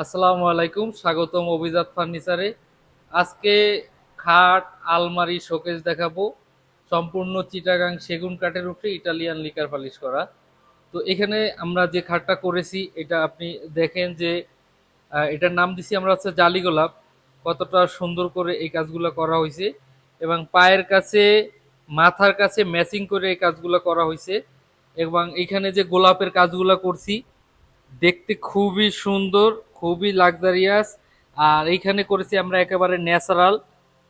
আসসালামু আলাইকুম, স্বাগতম অভিজাত ফার্নিচারে। আজকে খাট, আলমারি, শোকেস দেখাবো সম্পূর্ণ চিটাগাং সেগুন কাঠের উপরে ইটালিয়ান লিকার পালিশ করা। তো এখানে আমরা যে খাটটা করেছি এটা আপনি দেখেন যে এটার নাম দিছি আমরা হচ্ছে জালি গোলাপ। কতটা সুন্দর করে এই কাজগুলো করা হয়েছে এবং পায়ের কাছে, মাথার কাছে ম্যাচিং করে এই কাজগুলো করা হয়েছে। এবং এখানে যে গোলাপের কাজগুলো করছি দেখতে খুবই সুন্দর, খুবই লাক্সারিয়াস। আর এইখানে করেছি আমরা একেবারে ন্যাচারাল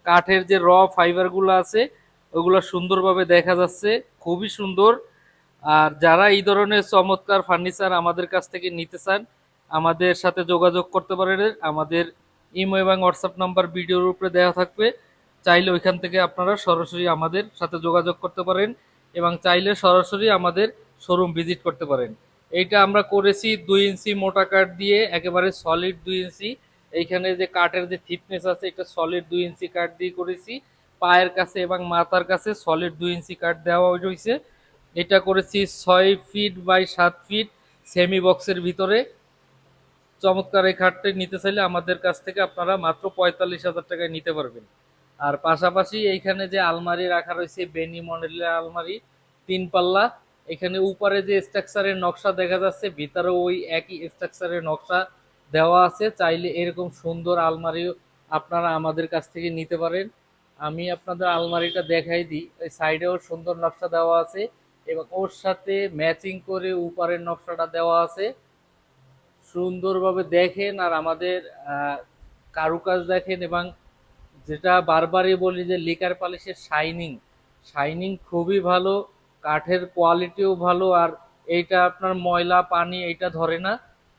কাঠের যে ফাইবারগুলো আছে ওগুলো সুন্দরভাবে দেখা যাচ্ছে, খুবই সুন্দর। আর যারা এই ধরনের চমৎকার ফার্নিচার আমাদের কাছ থেকে নিতে চান আমাদের সাথে যোগাযোগ করতে পারেন। আমাদের ইমো এবং হোয়াটসঅ্যাপ নাম্বার ভিডিওর উপরে দেওয়া থাকবে। চাইলে ওইখান থেকে আপনারা সরাসরি আমাদের সাথে যোগাযোগ করতে পারেন এবং চাইলে সরাসরি আমাদের শোরুম ভিজিট করতে পারেন। এইটা আমরা করেছি 2 ইঞ্চি মোটা কাঠ দিয়ে, একেবারে সলিড 2 ইঞ্চি। এইখানে যে কাঠের যে থিকনেস আছে এটা সলিড 2 ইঞ্চি কাঠ দিয়ে করেছি। পায়ের কাছে এবং মাথার কাছে সলিড 2 ইঞ্চি কাঠ দেওয়া রয়েছে। এটা করেছি 6 ফিট বাই 7 ফিট সেমি বক্সের ভিতরে। চমৎকার এই খাটটি নিতে চাইলে আমাদের কাছ থেকে আপনারা মাত্র 45,000 টাকায় নিতে পারবেন। আর পাশাপাশি এইখানে যে আলমারি রাখা রয়েছে বেনি মডেলের আলমারি, 3 পাল্লা। এখানে উপরে যে স্ট্রাকচারের নকশা দেখা যাচ্ছে ভিতরে ওই একই স্ট্রাকচারের নকশা দেওয়া আছে। চাইলে এরকম সুন্দর আলমারিও আপনারা আমাদের কাছ থেকে নিতে পারেন। আমি আপনাদের আলমারিটা দেখাই দিই। ওই সাইডেও সুন্দর নকশা দেওয়া আছে এবং ওর সাথে ম্যাচিং করে উপরের নকশাটা দেওয়া আছে। সুন্দরভাবে দেখেন আর আমাদের কারুকাজ দেখেন। এবং যেটা বারবারই বলি যে লিকার পালিশের শাইনিং শাইনিং খুবই ভালো, কাঠের কোয়ালিটিও ভালো। আর এইটা আপনার ময়লা পানি এইটা ধরে না।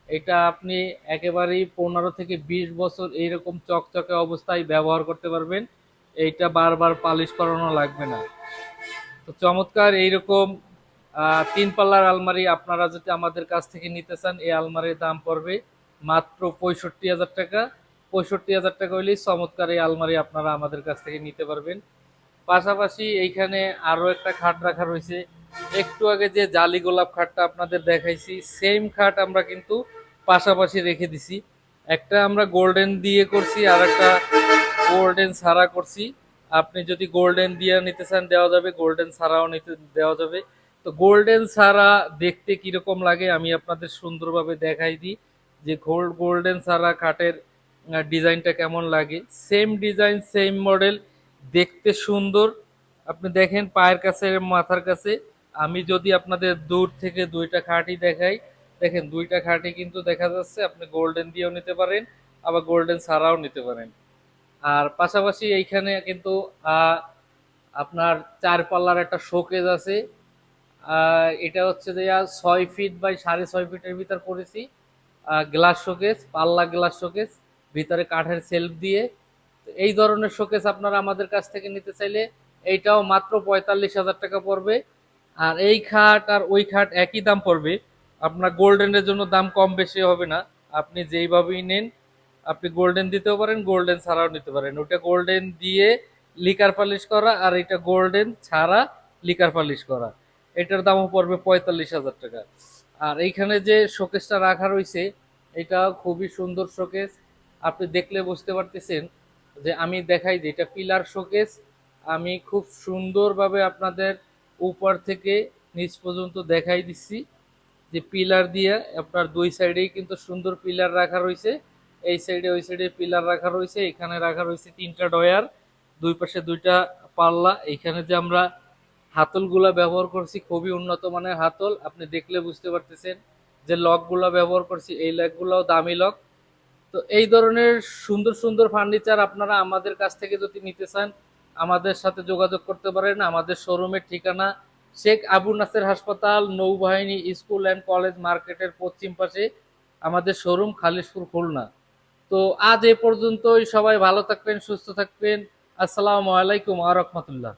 এটা আপনি একেবারেই 15 থেকে 20 বছর এইরকম চকচকে অবস্থায় ব্যবহার করতে পারবেন। এইটা বারবার পালিশ করানো লাগবে না। তো চমৎকার এইরকম 3 পাল্লার আলমারি আপনারা যদি আমাদের কাছ থেকে নিতে চান এই আলমারির দাম পড়বে মাত্র 65,000 টাকা। 65,000 টাকা হলেই চমৎকার এই আলমারি আপনারা আমাদের কাছ থেকে নিতে পারবেন। পাশাপাশি এইখানে আরো একটা খাট রাখা রয়েছে। একটু আগে যে জালি গোলাপ খাটটা আপনাদের দেখাইছি সেম খাট আমরা কিন্তু পাশাপাশি রেখে দিছি। একটা আমরা গোল্ডেন দিয়ে করছি আর একটা গোল্ডেন ছাড়া করছি। আপনি যদি গোল্ডেন দিয়ে নিতে চান দেওয়া যাবে, গোল্ডেন ছাড়াও নিতে দেওয়া যাবে। তো গোল্ডেন ছাড়া দেখতে কিরকম লাগে আমি আপনাদের সুন্দরভাবে দেখাই দিই যে গোল্ডেন ছাড়া খাটের ডিজাইনটা কেমন লাগে। সেম ডিজাইন, সেম মডেল, দেখতে সুন্দর। আপনি দেখেন পায়ের কাছে, মাথার কাছে। আমি যদি আপনাদের দূর থেকে দুইটা খাটই দেখাই, দেখেন দুইটা খাটই কিন্তু দেখা যাচ্ছে। আপনি গোল্ডেন দিয়েও নিতে পারেন আবার গোল্ডেন ছাড়াও নিতে পারেন। আর পাশাপাশি এইখানে কিন্তু আপনার 4 পাল্লার একটা শোকেজ আছে। এটা হচ্ছে যে 6 ফিট বাই 6.5 ফিটের ভিতর করেছি। গ্লাস শোকেস, পাল্লা গ্লাস শোকেস, ভিতরে কাঠের সেলফ দিয়ে। তো এই ধরনের শোকেস আপনারা আমাদের কাছ থেকে নিতে চাইলে এইটাও মাত্র 45,000 টাকা পড়বে। আর এই খাট আর ওই খাট একই দাম পড়বে। আপনার গোল্ডেনের জন্য দাম কম বেশি হবে না। আপনি যেইভাবেই নেন, আপনি গোল্ডেন দিতেও পারেন, গোল্ডেন ছাড়াও নিতে পারেন। ওটা গোল্ডেন দিয়ে লিকার পালিশ করা আর এটা গোল্ডেন ছাড়া লিকার পালিশ করা। এটার দামও পড়বে 45,000 টাকা। আর এইখানে যে শোকেসটা রাখা রয়েছে এটা খুবই সুন্দর শোকেস। আপনি দেখলে বুঝতে পারতেছেন যে আমি দেখাই যে এটা পিলার শোকেস। আমি খুব সুন্দরভাবে আপনাদের উপর থেকে নিচ পর্যন্ত দেখাই দিচ্ছি যে পিলার দিয়ে আপনার দুই সাইডেই কিন্তু সুন্দর পিলার রাখা রয়েছে। এই সাইডে ওই সাইডে পিলার রাখা রয়েছে। এখানে রাখা রয়েছে 3টা ডয়ার, দুই পাশে 2টা পাল্লা। এইখানে যে আমরা হাতলগুলা ব্যবহার করছি খুবই উন্নত মানের হাতল। আপনি দেখলে বুঝতে পারতেছেন যে লকগুলা ব্যবহার করছি এই লকগুলাও দামি লক। তো এই ধরনের সুন্দর সুন্দর ফার্নিচার আপনারা আমাদের কাছ থেকে যদি নিতে চান আমাদের সাথে যোগাযোগ করতে পারেন। আমাদের শোরুমের ঠিকানা শেখ আবু নাসের হাসপাতাল, নৌবাহিনী স্কুল অ্যান্ড কলেজ মার্কেটের পশ্চিম পাশে আমাদের শোরুম, খালিশপুর, খুলনা। তো আজ এ পর্যন্তই। সবাই ভালো থাকবেন, সুস্থ থাকবেন। আসসালামু আলাইকুম ওয়া রাহমাতুল্লাহ।